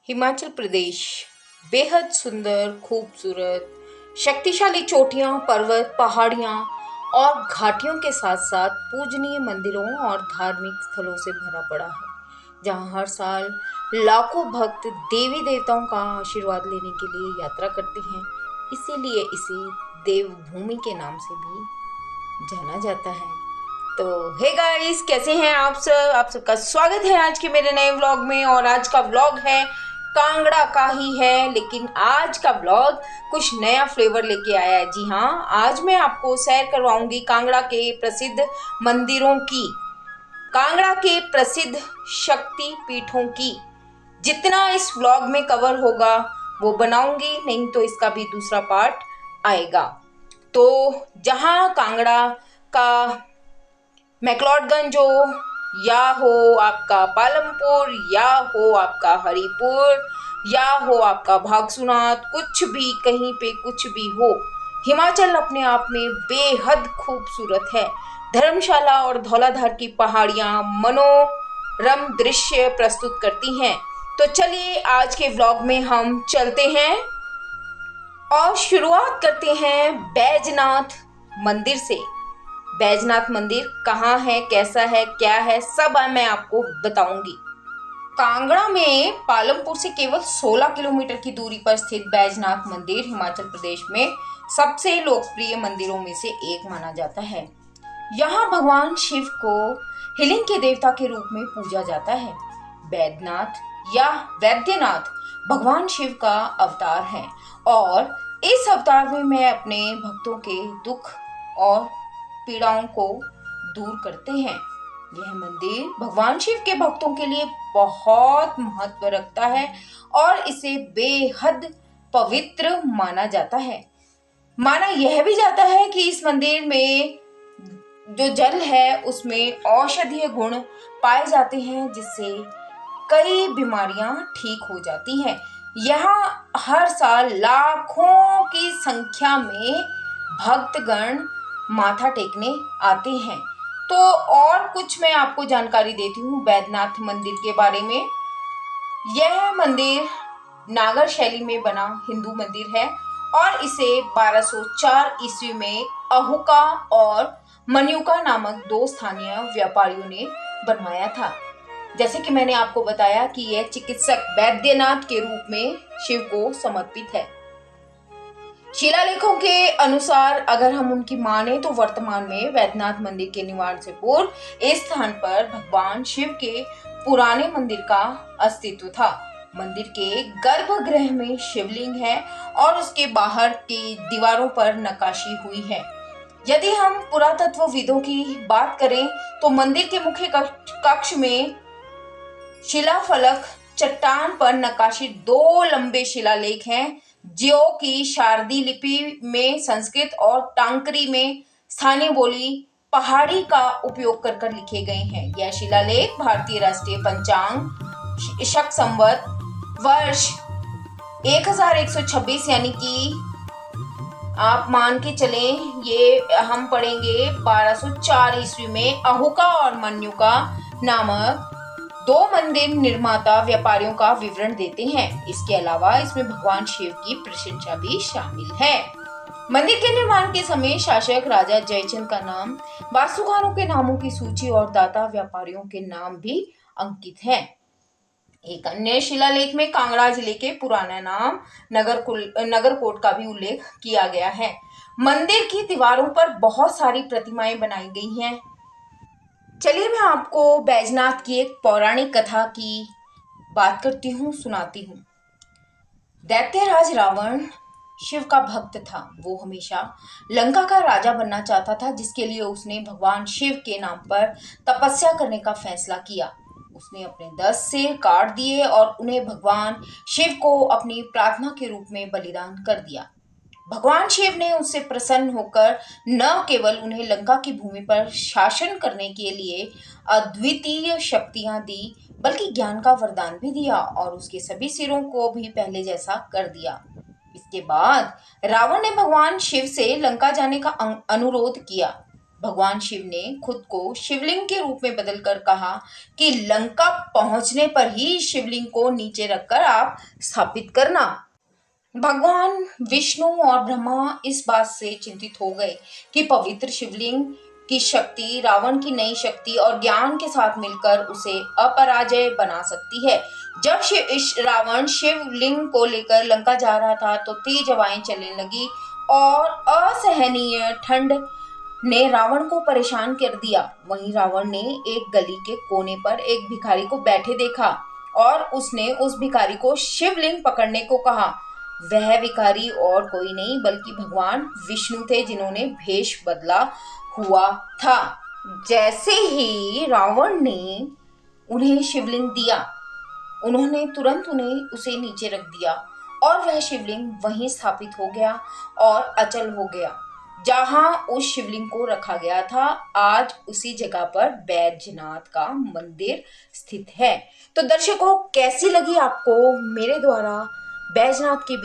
हिमाचल प्रदेश बेहद सुंदर, खूबसूरत, शक्तिशाली चोटियां, पर्वत, पहाड़ियां और घाटियों के साथ साथ पूजनीय मंदिरों और धार्मिक स्थलों से भरा पड़ा है, जहां हर साल लाखों भक्त देवी देवताओं का आशीर्वाद लेने के लिए यात्रा करते हैं। इसीलिए इसे देवभूमि के नाम से भी जाना जाता है। तो हे गाइस, कैसे हैं आप सब? आप सबका स्वागत है आज के मेरे नए व्लॉग में। और आज का व्लॉग है कांगड़ा का ही है, लेकिन आज का व्लॉग कुछ नया फ्लेवर लेके आया है। जी हाँ, आज मैं आपको सैर करवाऊंगी कांगड़ा के प्रसिद्ध मंदिरों की, कांगड़ा के प्रसिद्ध शक्ति पीठों की। जितना इस व्लॉग में कवर होगा वो बनाऊंगी, नहीं तो इसका भी दूसरा पार्ट आएगा। तो जहां कांगड़ा का मैक्लोडगंज हो, या हो आपका पालमपुर, या हो आपका हरिपुर, या हो आपका भागसूनाथ, कुछ भी, कहीं पे कुछ भी हो, हिमाचल अपने आप में बेहद खूबसूरत है। धर्मशाला और धौलाधार की पहाड़ियां मनोरम दृश्य प्रस्तुत करती हैं। तो चलिए आज के व्लॉग में हम चलते हैं और शुरुआत करते हैं बैजनाथ मंदिर से। बैजनाथ मंदिर कहाँ है, कैसा है, क्या है, सब मैं आपको बताऊंगी। कांगड़ा में पालमपुर से केवल 16 किलोमीटर की दूरी पर स्थित बैजनाथ मंदिर हिमाचल प्रदेश में सबसे लोकप्रिय मंदिरों में से एक माना जाता है। यहाँ भगवान शिव को हीलिंग के देवता के रूप में पूजा जाता है। बैद्यनाथ या वैद्यनाथ भगवान शिव का अवतार है और इस अवतार में मैं अपने भक्तों के दुख और पीड़ाओं को दूर करते हैं। यह मंदिर भगवान शिव के भक्तों के लिए बहुत महत्व रखता है और इसे बेहद पवित्र माना जाता है। माना यह भी जाता है कि इस मंदिर में जो जल है उसमें औषधीय गुण पाए जाते हैं, जिससे कई बीमारियां ठीक हो जाती हैं। यहाँ हर साल लाखों की संख्या में भक्तगण माथा टेकने आते हैं। तो और कुछ मैं आपको जानकारी देती हूँ बैद्यनाथ मंदिर के बारे में। यह मंदिर नागर शैली में बना हिंदू मंदिर है और इसे 1204 ईस्वी में अहुका और मन्युका नामक दो स्थानीय व्यापारियों ने बनवाया था। जैसे कि मैंने आपको बताया कि यह चिकित्सक बैद्यनाथ के रूप में शिव को समर्पित है। शिलालेखों के अनुसार अगर हम उनकी माने तो वर्तमान में बैद्यनाथ मंदिर के निर्माण से पूर्व इस स्थान पर भगवान शिव के पुराने मंदिर का अस्तित्व था। मंदिर के गर्भगृह में शिवलिंग है और उसके बाहर की दीवारों पर नक्काशी हुई है। यदि हम पुरातत्वविदों की बात करें तो मंदिर के मुख्य कक्ष में शिलाफलक चट्टान पर नक्काशी 2 लंबे शिलालेख हैं, जो कि शारदी लिपि में संस्कृत और टांकरी में स्थानीय बोली पहाड़ी का उपयोग कर कर लिखे गए हैं। यह शिलालेख भारतीय राष्ट्रीय पंचांग शक संवत वर्ष 1126 यानी कि आप मान के चलें, ये हम पढ़ेंगे 1204 ईस्वी में अहुका और मन्युका नामक 2 मंदिर निर्माता व्यापारियों का विवरण देते हैं। इसके अलावा इसमें भगवान शिव की प्रशंसा भी शामिल है। मंदिर के निर्माण के समय शासक राजा जयचंद का नाम, वास्तुकारों के नामों की सूची और दाता व्यापारियों के नाम भी अंकित है। एक अन्य शिलालेख में कांगड़ा जिले के पुराना नाम नगरकोट का भी उल्लेख किया गया है। मंदिर की दीवारों पर बहुत सारी प्रतिमाएं बनाई गई हैं। चलिए मैं आपको बैजनाथ की एक पौराणिक कथा की बात करती हूँ, सुनाती हूँ। दैत्यराज रावण शिव का भक्त था। वो हमेशा लंका का राजा बनना चाहता था, जिसके लिए उसने भगवान शिव के नाम पर तपस्या करने का फैसला किया। उसने अपने 10 सिर काट दिए और उन्हें भगवान शिव को अपनी प्रार्थना के रूप में बलिदान कर दिया। भगवान शिव ने उससे प्रसन्न होकर न केवल उन्हें लंका की भूमि पर शासन करने के लिए अद्वितीय शक्तियां दी, बल्कि ज्ञान का वरदान भी दिया और उसके सभी सिरों को भी पहले जैसा कर दिया। इसके बाद रावण ने भगवान शिव से लंका जाने का अनुरोध किया। भगवान शिव ने खुद को शिवलिंग के रूप में बदलकर कहा कि लंका पहुंचने पर ही शिवलिंग को नीचे रखकर आप स्थापित करना। भगवान विष्णु और ब्रह्मा इस बात से चिंतित हो गए कि पवित्र शिवलिंग की शक्ति रावण की नई शक्ति और ज्ञान के साथ मिलकर उसे अपराजय बना सकती है। जब रावण शिवलिंग को लेकर लंका जा रहा था तो तेज हवाएं चलने लगी और असहनीय ठंड ने रावण को परेशान कर दिया। वहीं रावण ने एक गली के कोने पर एक भिखारी को बैठे देखा और उसने उस भिखारी को शिवलिंग पकड़ने को कहा। वह भिखारी और कोई नहीं बल्कि भगवान विष्णु थे, जिन्होंने भेष बदला हुआ था। जैसे ही रावण ने उन्हें शिवलिंग दिया, उन्होंने तुरंत उसे नीचे रख दिया और वह शिवलिंग वहीं स्थापित हो गया और अचल हो गया। जहां उस शिवलिंग को रखा गया था, आज उसी जगह पर बैजनाथ का मंदिर स्थित है। तो दर्शकों, कैसी लगी आपको मेरे द्वारा बैजनाथ के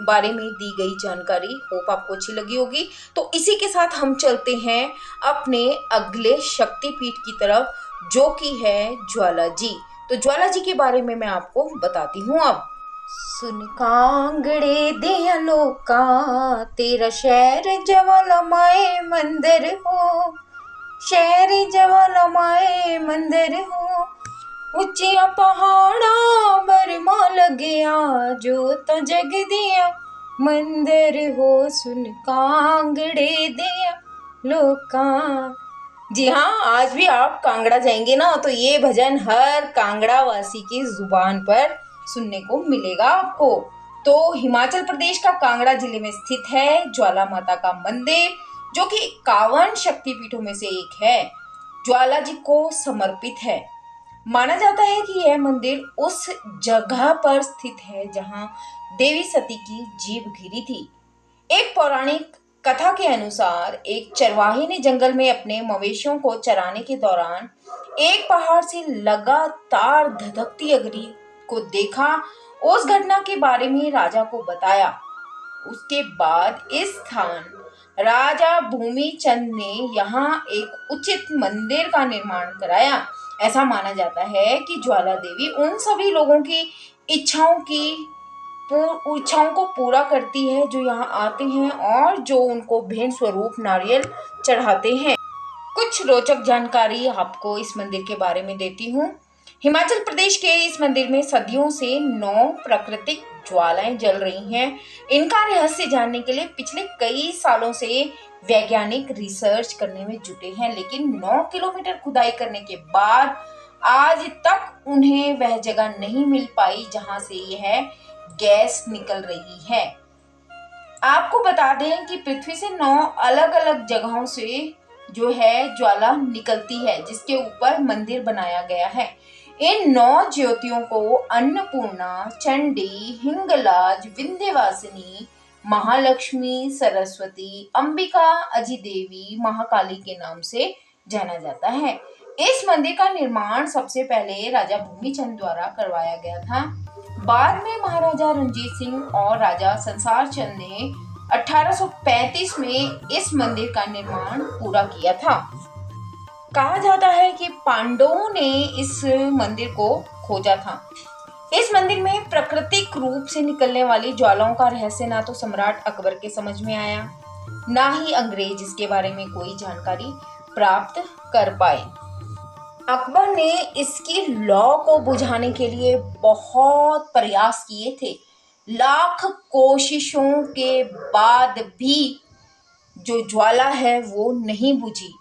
बारे में दी गई जानकारी? होप आपको अच्छी लगी होगी। तो इसी के साथ हम चलते हैं अपने अगले शक्तिपीठ की तरफ, जो कि है ज्वाला जी। तो ज्वाला जी के बारे में मैं आपको बताती हूँ अब। सुन कांगड़े दिया लोका, तेरा शहर ज्वालामाई मंदिर हो, शहर ज्वालामाई मंदिर हो, ऊंचिया पहाड़ा बरमा लगिया, जो तो जग दिया मंदिर हो, सुन कांगड़े दिया लोका। जी हाँ, आज भी आप कांगड़ा जाएंगे ना तो ये भजन हर कांगड़ा वासी की जुबान पर सुनने को मिलेगा आपको। तो हिमाचल प्रदेश का कांगड़ा जिले में स्थित है ज्वाला माता का मंदिर, जो कि 51 शक्तिपीठों में से एक है। ज्वाला जी को समर्पित है। माना जाता है कि यह मंदिर उस जगह पर स्थित है जहां देवी सती की जीभ गिरी थी। एक पौराणिक कथा के अनुसार एक चरवाहे ने जंगल में अपने मवेशियों को चराने के दौरान एक पहाड़ से लगातार धधकती अग्नि को देखा। उस घटना के बारे में राजा को बताया। उसके बाद इस स्थान राजा भूमिचंद ने यहाँ एक उचित मंदिर का निर्माण कराया। ऐसा माना जाता है कि ज्वाला देवी उन सभी लोगों की इच्छाओं को पूरा करती है जो यहाँ आते हैं और जो उनको भेंट स्वरूप नारियल चढ़ाते हैं। कुछ रोचक जानकारी आपको इस मंदिर के बारे में देती हूँ। हिमाचल प्रदेश के इस मंदिर में सदियों से 9 प्राकृतिक ज्वालाएं जल रही हैं। इनका रहस्य जानने के लिए पिछले कई सालों से वैज्ञानिक रिसर्च करने में जुटे हैं, लेकिन 9 किलोमीटर खुदाई करने के बाद आज तक उन्हें वह जगह नहीं मिल पाई जहां से यह गैस निकल रही है। आपको बता दें कि पृथ्वी से 9 अलग अलग जगहों से जो है ज्वाला निकलती है, जिसके ऊपर मंदिर बनाया गया है। इन 9 ज्योतियों को अन्नपूर्णा, चंडी, हिंगलाज, विंध्यवासिनी, महालक्ष्मी, सरस्वती, अंबिका, अजिदेवी, महाकाली के नाम से जाना जाता है। इस मंदिर का निर्माण सबसे पहले राजा भूमिचंद द्वारा करवाया गया था। बाद में महाराजा रणजीत सिंह और राजा संसार चंद ने 1835 में इस मंदिर का निर्माण पूरा किया था। कहा जाता है कि पांडवों ने इस मंदिर को खोजा था। इस मंदिर में प्राकृतिक रूप से निकलने वाली ज्वालाओं का रहस्य ना तो सम्राट अकबर के समझ में आया, ना ही अंग्रेज इसके बारे में कोई जानकारी प्राप्त कर पाए। अकबर ने इसकी लौ को बुझाने के लिए बहुत प्रयास किए थे। लाख कोशिशों के बाद भी जो ज्वाला है वो नहीं बुझी।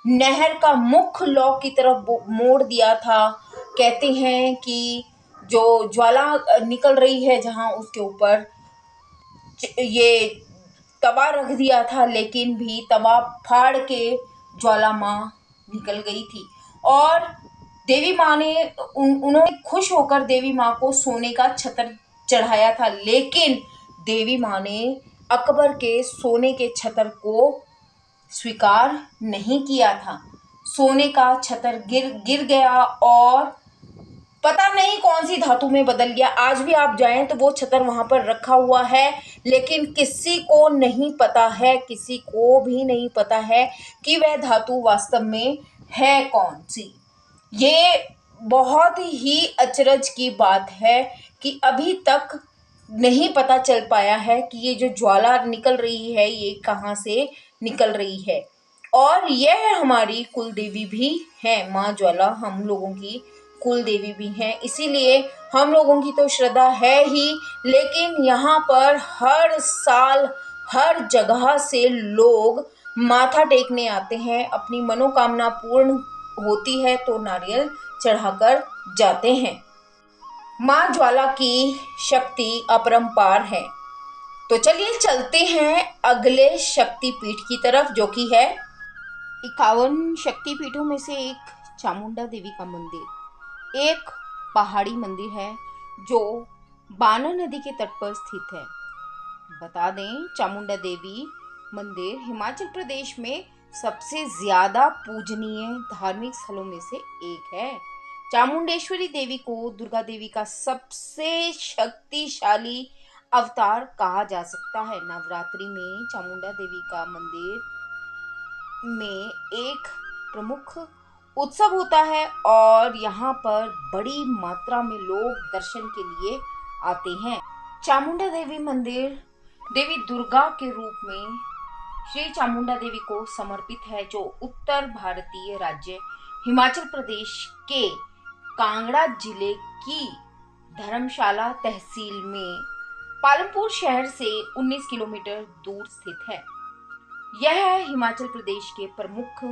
नहर का मुख लौ की तरफ मोड़ दिया था। कहते हैं कि जो ज्वाला निकल रही है जहां, उसके ऊपर ये तवा रख दिया था, लेकिन भी तवा फाड़ के ज्वाला माँ निकल गई थी। और देवी माँ ने उन्होंने खुश होकर देवी माँ को सोने का छतर चढ़ाया था, लेकिन देवी माँ ने अकबर के सोने के छतर को स्वीकार नहीं किया था। सोने का छतर गिर गया और पता नहीं कौन सी धातु में बदल गया। आज भी आप जाएं तो वो छतर वहां पर रखा हुआ है, लेकिन किसी को नहीं पता है, किसी को भी नहीं पता है कि वह धातु वास्तव में है कौन सी। ये बहुत ही अचरज की बात है कि अभी तक नहीं पता चल पाया है कि ये जो ज्वाला निकल रही है ये कहाँ से निकल रही है। और यह हमारी कुल देवी भी है, माँ ज्वाला हम लोगों की कुल देवी भी हैं, इसीलिए हम लोगों की तो श्रद्धा है ही, लेकिन यहाँ पर हर साल हर जगह से लोग माथा टेकने आते हैं, अपनी मनोकामना पूर्ण होती है तो नारियल चढ़ाकर जाते हैं। माँ ज्वाला की शक्ति अपरंपार है। तो चलिए चलते हैं अगले शक्तिपीठ की तरफ, जो कि है 51 शक्तिपीठों में से एक चामुंडा देवी का मंदिर। एक पहाड़ी मंदिर है जो बाना नदी के तट पर स्थित है। बता दें, चामुंडा देवी मंदिर हिमाचल प्रदेश में सबसे ज्यादा पूजनीय धार्मिक स्थलों में से एक है। चामुंडेश्वरी देवी को दुर्गा देवी का सबसे शक्तिशाली अवतार कहा जा सकता है। नवरात्रि में चामुंडा देवी का मंदिर में एक प्रमुख उत्सव होता है और यहाँ पर बड़ी मात्रा में लोग दर्शन के लिए आते हैं। चामुंडा देवी मंदिर देवी दुर्गा के रूप में श्री चामुंडा देवी को समर्पित है, जो उत्तर भारतीय राज्य हिमाचल प्रदेश के कांगड़ा जिले की धर्मशाला तहसील में पालमपुर शहर से 19 किलोमीटर दूर स्थित है। यह हिमाचल प्रदेश के प्रमुख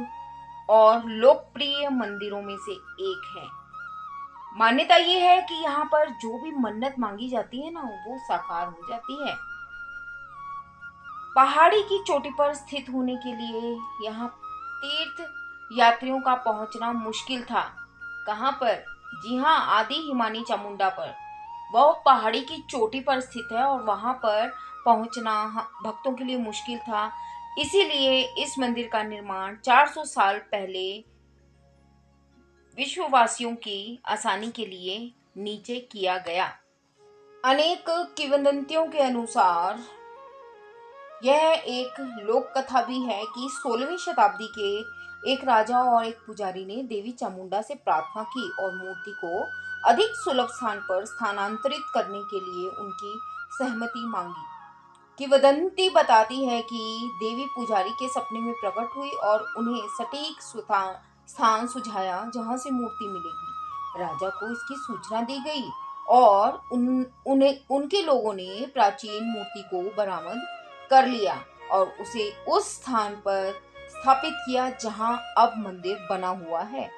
और लोकप्रिय मंदिरों में से एक है। मान्यता ये है कि यहाँ पर जो भी मन्नत मांगी जाती है ना, वो साकार हो जाती है। पहाड़ी की चोटी पर स्थित होने के लिए यहाँ तीर्थ यात्रियों का पहुंचना मुश्किल था। कहाँ पर? जी हाँ, आदि हिमानी चामुंडा पर। वह पहाड़ी की चोटी पर स्थित है और वहां पर पहुंचना भक्तों के लिए मुश्किल था। इसीलिए इस मंदिर का निर्माण 400 साल पहले विश्ववासियों की आसानी के लिए नीचे किया गया। अनेक किंवदंतियों के अनुसार यह एक लोक कथा भी है कि 16वीं शताब्दी के एक राजा और एक पुजारी ने देवी चामुंडा से प्रार्थना की और मूर्ति को अधिक सुलभ स्थान पर स्थानांतरित करने के लिए उनकी सहमति मांगी। किंवदंती बताती है कि देवी पुजारी के सपने में प्रकट हुई और उन्हें सटीक स्थान सुझाया जहां से मूर्ति मिलेगी। राजा को इसकी सूचना दी गई और उनके लोगों ने प्राचीन मूर्ति को बरामद कर लिया और उसे उस स्थान पर स्थापित किया जहां अब मंदिर बना हुआ है।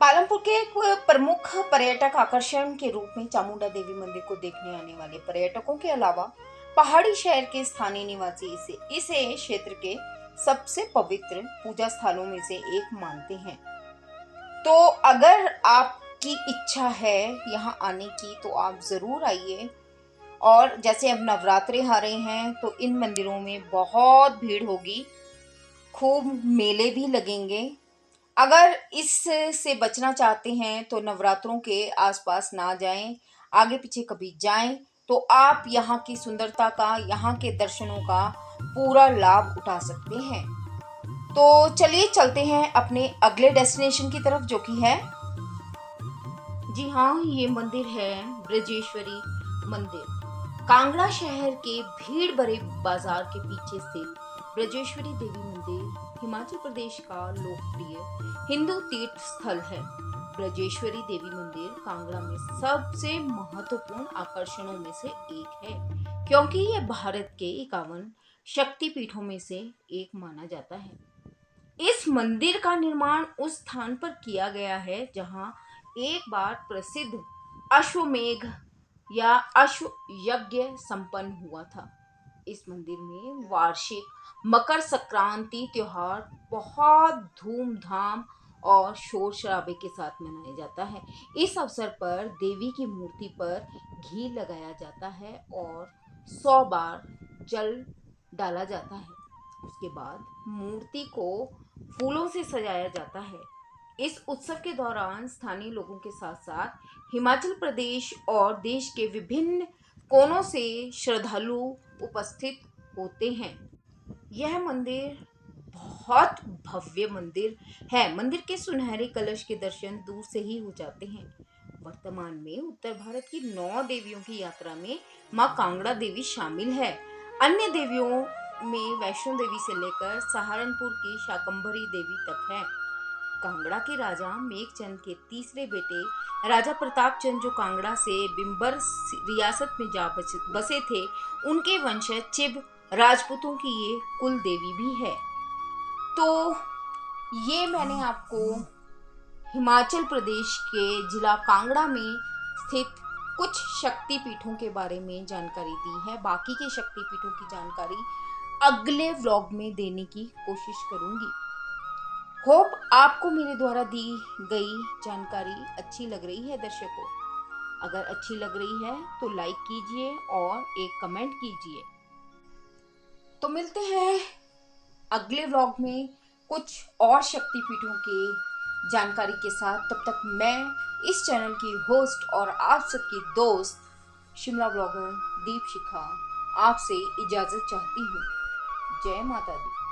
पालमपुर के एक प्रमुख पर्यटक आकर्षण के रूप में चामुंडा देवी मंदिर को देखने आने वाले पर्यटकों के अलावा पहाड़ी शहर के स्थानीय निवासी इसे क्षेत्र के सबसे पवित्र पूजा स्थलों में से एक मानते हैं। तो अगर आपकी इच्छा है यहाँ आने की तो आप जरूर आइए। और जैसे अब नवरात्रे आ रहे हैं तो इन मंदिरों में बहुत भीड़ होगी, खूब मेले भी लगेंगे। अगर इससे बचना चाहते हैं तो नवरात्रों के आसपास ना जाएं, आगे पीछे कभी जाएं तो आप यहाँ की सुंदरता का, यहाँ के दर्शनों का पूरा लाभ उठा सकते हैं। तो चलिए चलते हैं अपने अगले डेस्टिनेशन की तरफ, जो कि है, जी हाँ, ये मंदिर है ब्रजेश्वरी मंदिर। कांगड़ा शहर के भीड़ भरे बाजार के पीछे स्थित ब्रजेश्वरी देवी मंदिर हिमाचल प्रदेश का लोकप्रिय हिंदू तीर्थ स्थल है। ब्रजेश्वरी देवी मंदिर कांगड़ा में सबसे महत्वपूर्ण आकर्षणों में से एक है, क्योंकि यह भारत के 51 शक्तिपीठों में से एक माना जाता है। इस मंदिर का निर्माण उस स्थान पर किया गया है जहां एक बार प्रसिद्ध अश्वमेघ या अश्व यज्ञ संपन्न हुआ था। इस मंदिर में वार्षिक मकर संक्रांति त्योहार बहुत धूमधाम और शोर शराबे के साथ मनाया जाता है। इस अवसर पर देवी की मूर्ति पर घी लगाया जाता है और 100 बार जल डाला जाता है। उसके बाद मूर्ति को फूलों से सजाया जाता है इस उत्सव के दौरान स्थानीय लोगों के साथ साथ हिमाचल प्रदेश और देश के विभिन्न कोनों से श्रद्धालु उपस्थित होते हैं। यह मंदिर बहुत भव्य मंदिर है। मंदिर के सुनहरे कलश के दर्शन दूर से ही हो जाते हैं। वर्तमान में उत्तर भारत की 9 देवियों की यात्रा में मां कांगड़ा देवी शामिल है। अन्य देवियों में वैष्णो देवी से लेकर सहारनपुर की शाकंभरी देवी तक है। कांगड़ा के राजा मेघचंद के तीसरे बेटे राजा प्रताप चंद जो कांगड़ा से बिम्बर रियासत में जा बसे थे, उनके वंशज चिब राजपूतों की ये कुल देवी भी है। तो ये मैंने आपको हिमाचल प्रदेश के जिला कांगड़ा में स्थित कुछ शक्ति पीठों के बारे में जानकारी दी है। बाकी के शक्ति पीठों की जानकारी अगले व्लॉग में देने की कोशिश करूंगी। होप आपको मेरे द्वारा दी गई जानकारी अच्छी लग रही है दर्शकों। अगर अच्छी लग रही है तो लाइक कीजिए और एक कमेंट कीजिए। तो मिलते हैं अगले व्लॉग में कुछ और शक्तिपीठों की जानकारी के साथ। तब तक मैं इस चैनल की होस्ट और आप सबकी दोस्त शिमला ब्लॉगर दीपशिखा आपसे इजाज़त चाहती हूँ। जय माता दी।